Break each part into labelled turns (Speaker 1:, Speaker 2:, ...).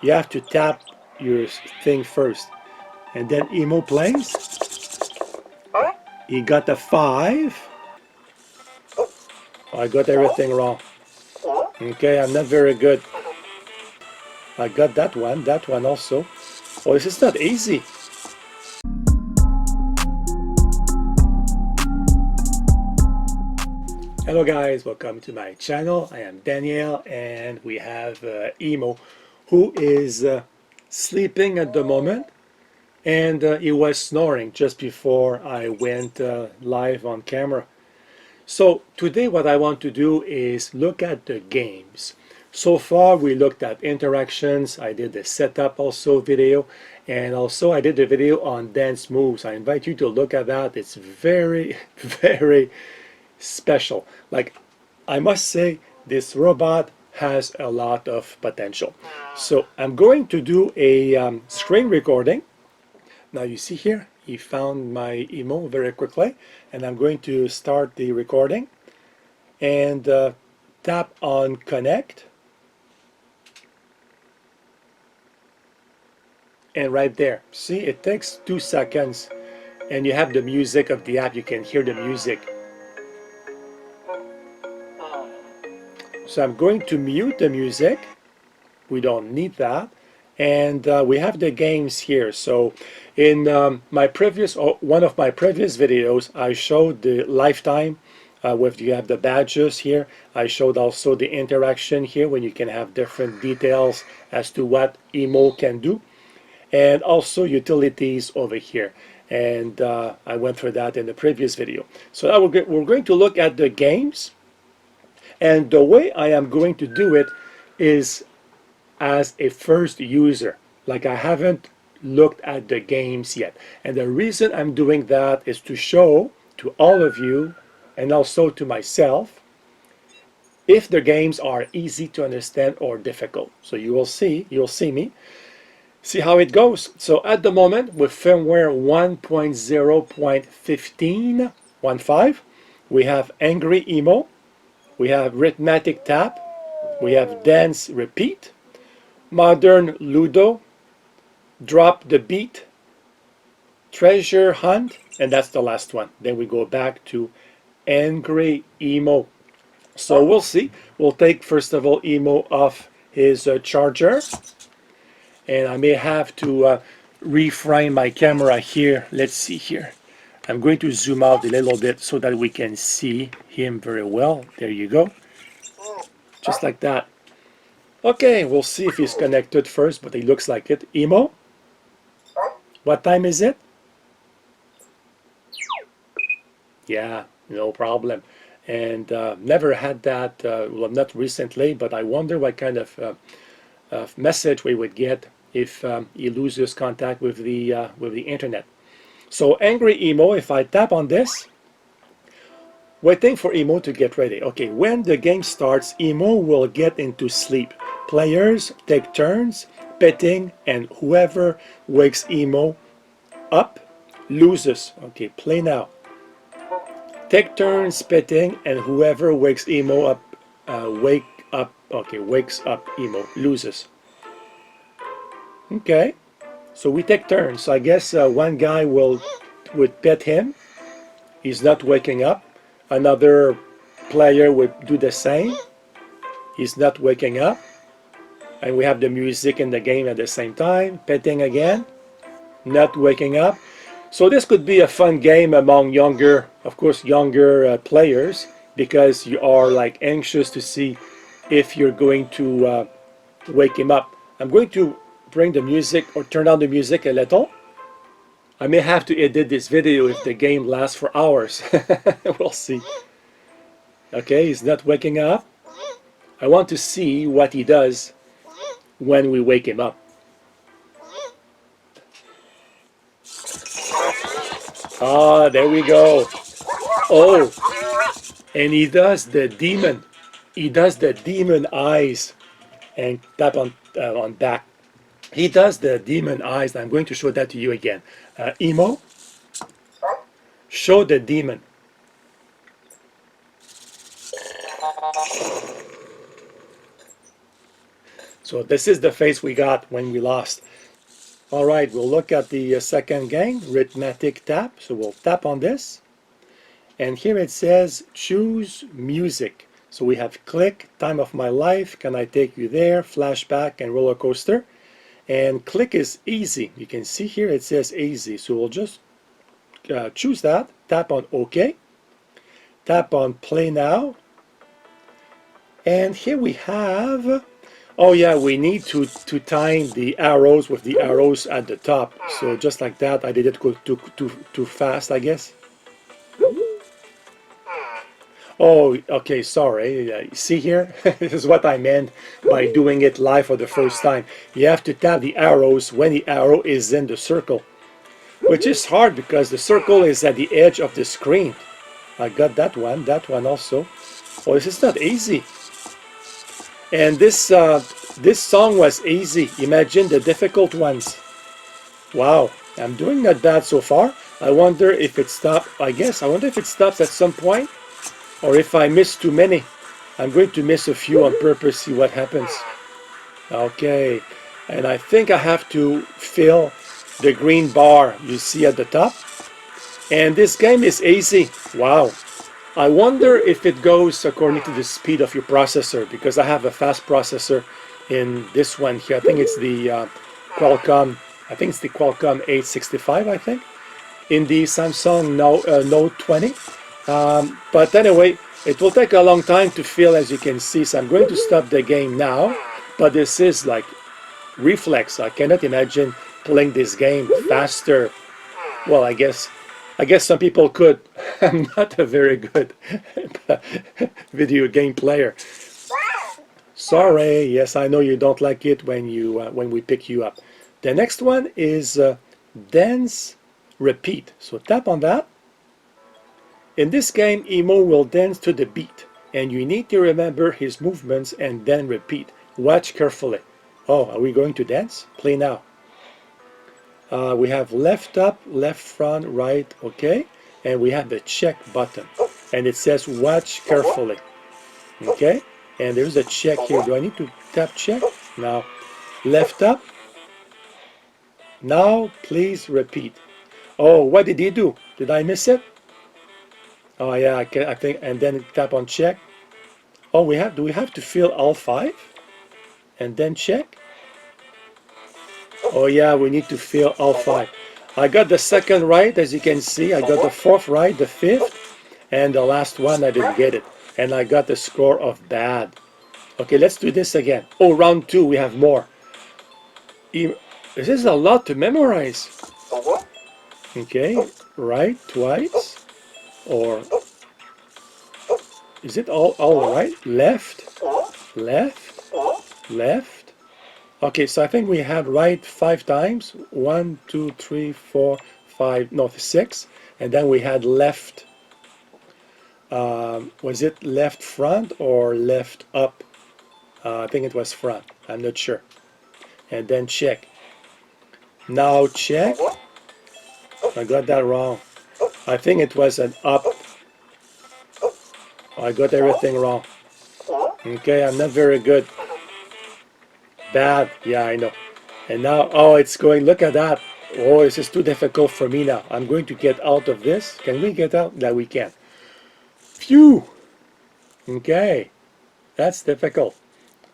Speaker 1: You have to tap your thing first. And then EMO plays. He got a 5. I got everything wrong. Okay, I'm not very good. I got that one also. Oh, this is not easy. Hello guys, welcome to my channel. I am Daniel and we have EMO who is sleeping at the moment, and he was snoring just before I went live on camera. So today what I want to do is look at the games. So far we looked at interactions, I did the setup also video, and also I did a video on dance moves. I invite you to look at that. It's very, very special. Like, I must say, this robot has a lot of potential. So I'm going to do a screen recording. Now you see here, he found my EMO very quickly, and I'm going to start the recording and tap on connect. And right there, see, it takes 2 seconds and you have the music of the app. You can hear the music. So I'm going to mute the music. We don't need that. And we have the games here. So in my previous, one of my previous videos, I showed the lifetime with you have the badges here. I showed also the interaction here when you can have different details as to what EMO can do, and also utilities over here. And I went through that in the previous video. So now we're going to look at the games. And the way I am going to do it is as a first user. Like, I haven't looked at the games yet. And the reason I'm doing that is to show to all of you and also to myself if the games are easy to understand or difficult. So you'll see me. See how it goes. So at the moment with firmware 1.0.15, we have Angry EMO, we have Rhythmatic Tap, we have Dance Repeat, Modern Ludo, Drop the Beat, Treasure Hunt, and that's the last one. Then we go back to Angry EMO. So we'll see. We'll take first of all EMO off his charger. And I may have to reframe my camera here. Let's see here. I'm going to zoom out a little bit so that we can see him very well. There you go. Just like that. Okay, we'll see if he's connected first, but he looks like it. EMO? What time is it? Yeah, no problem. And never had that, well, not recently, but I wonder what kind of message we would get if he loses contact with the internet. So Angry EMO, if I tap on this, waiting for EMO to get ready. Okay, when the game starts, EMO will get into sleep. Players take turns petting, and whoever wakes EMO up loses. Okay, play now. Take turns petting, and whoever wakes EMO up, wakes up EMO, loses. Okay, so we take turns. So I guess one guy would pet him. He's not waking up. Another player would do the same. He's not waking up. And we have the music in the game at the same time. Petting again. Not waking up. So this could be a fun game among younger, of course, younger players, because you are like anxious to see if you're going to wake him up. I'm going to bring the music or turn down the music a little. I may have to edit this video if the game lasts for hours. We'll see. Okay, he's not waking up. I want to see what he does when we wake him up. Ah, there we go. Oh, and he does the demon. He does the demon eyes and tap on back. He does the demon eyes. I'm going to show that to you again. EMO, show the demon. So this is the face we got when we lost. All right, we'll look at the second game, arithmetic tap. So we'll tap on this. And here it says choose music. So we have click, time of my life, can I take you there, flashback, and roller coaster. And click is easy. You can see here it says easy. So we'll just choose that, tap on OK, tap on play now. And here we have, oh yeah, we need to time the arrows with the arrows at the top. So just like that, I did it too fast, I guess. Oh, okay, sorry. See here? This is what I meant by doing it live for the first time. You have to tap the arrows when the arrow is in the circle, which is hard because the circle is at the edge of the screen. I got that one also. Oh, this is not easy. And this song was easy. Imagine the difficult ones. Wow, I'm doing not bad so far. I wonder if it stops. I wonder if it stops at some point, or if I miss too many. I'm going to miss a few on purpose, see what happens. Okay, and I think I have to fill the green bar you see at the top. And this game is easy. Wow. I wonder if it goes according to the speed of your processor, because I have a fast processor in this one here. I think it's the Qualcomm 865, I think, in the Samsung Note 20. But anyway, it will take a long time to fill, as you can see. So I'm going to stop the game now, but this is like reflex. I cannot imagine playing this game faster. Well, I guess some people could. I'm not a very good video game player. Sorry. Yes, I know you don't like it when we pick you up. The next one is dance repeat. So tap on that. In this game, EMO will dance to the beat, and you need to remember his movements and then repeat. Watch carefully. Oh, are we going to dance? Play now. We have left up, left front, right, okay, and we have the check button, and it says watch carefully, okay, and there's a check here. Do I need to tap check? Now, left up. Now, please repeat. Oh, what did he do? Did I miss it? Oh yeah, I think, and then tap on check. Oh, do we have to fill all 5? And then check? Oh yeah, we need to fill all 5. I got the second right, as you can see. I got the 4th right, the 5th, and the last one I didn't get it. And I got the score of bad. Okay, let's do this again. Oh, round 2, we have more. This is a lot to memorize. Okay, right twice. Or is it all right? Left, left, left. Okay, so I think we had right 5 times. 1, 2, 3, 4, 5, no, 6. And then we had left. Was it left front or left up? I think it was front. I'm not sure. And then check. Now check. I got that wrong. I think it was an up. I got everything wrong. Okay, I'm not very good. Bad. Yeah, I know. And now, oh, it's going, look at that. Oh, this is too difficult for me now. I'm going to get out of this. Can we get out? No, we can. Phew. Okay. That's difficult.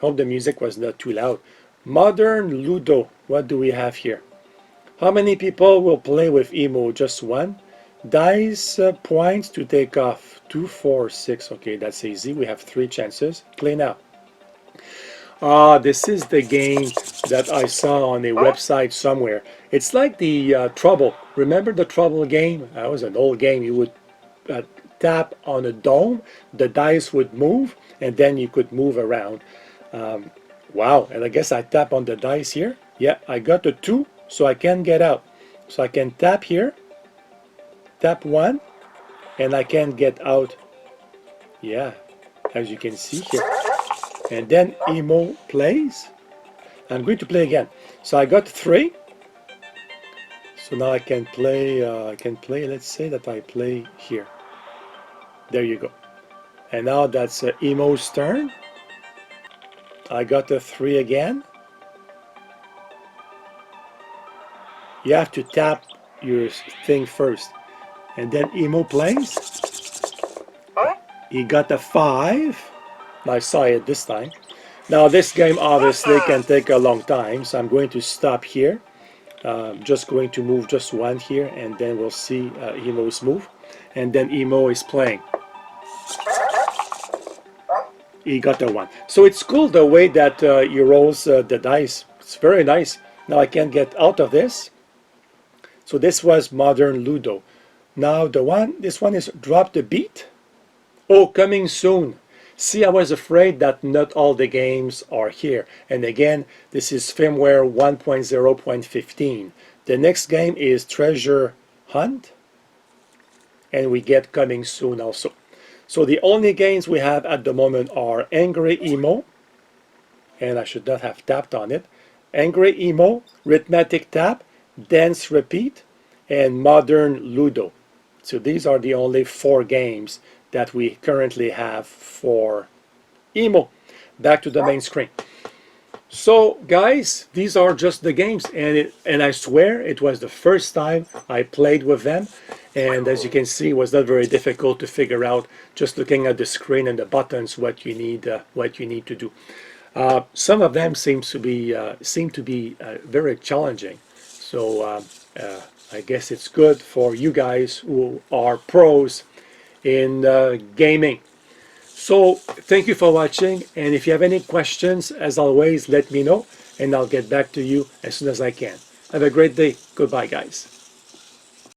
Speaker 1: Hope the music was not too loud. Modern Ludo. What do we have here? How many people will play with EMO? Just one? Dice points to take off. 2, 4, 6. Okay, that's easy. We have 3 chances. Play now. This is the game that I saw on a website somewhere. It's like the Trouble. Remember the Trouble game? That was an old game. You would tap on a dome, the dice would move, and then you could move around. Wow, and I guess I tap on the dice here. Yeah, I got a 2, so I can get out. So I can tap here, tap 1, and I can get out. Yeah, as you can see here. And then EMO plays. I'm going to play again. So I got 3. So now I can play, let's say that I play here. There you go. And now that's EMO's turn. I got a 3 again. You have to tap your thing first. And then EMO plays. He got a 5. I saw it this time. Now this game obviously can take a long time, so I'm going to stop here. Just going to move just one here, and then we'll see EMO's move. And then EMO is playing. He got a 1. So it's cool the way that he rolls the dice. It's very nice. Now I can get out of this. So this was modern Ludo. Now this one is drop the beat. Oh, coming soon. See, I was afraid that not all the games are here. And again, this is firmware 1.0.15. The next game is Treasure Hunt. And we get coming soon also. So the only games we have at the moment are Angry EMO. And I should not have tapped on it. Angry EMO, Rhythmatic Tap, Dance Repeat, and Modern Ludo. So these are the only 4 games that we currently have for EMO. Back to the main screen. So guys, these are just the games, and I swear it was the first time I played with them, and as you can see, it was not very difficult to figure out just looking at the screen and the buttons what you need to do. Some of them seem to be very challenging. So I guess it's good for you guys who are pros in gaming. So thank you for watching, and if you have any questions, as always, let me know and I'll get back to you as soon as I can. Have a great day. Goodbye, guys.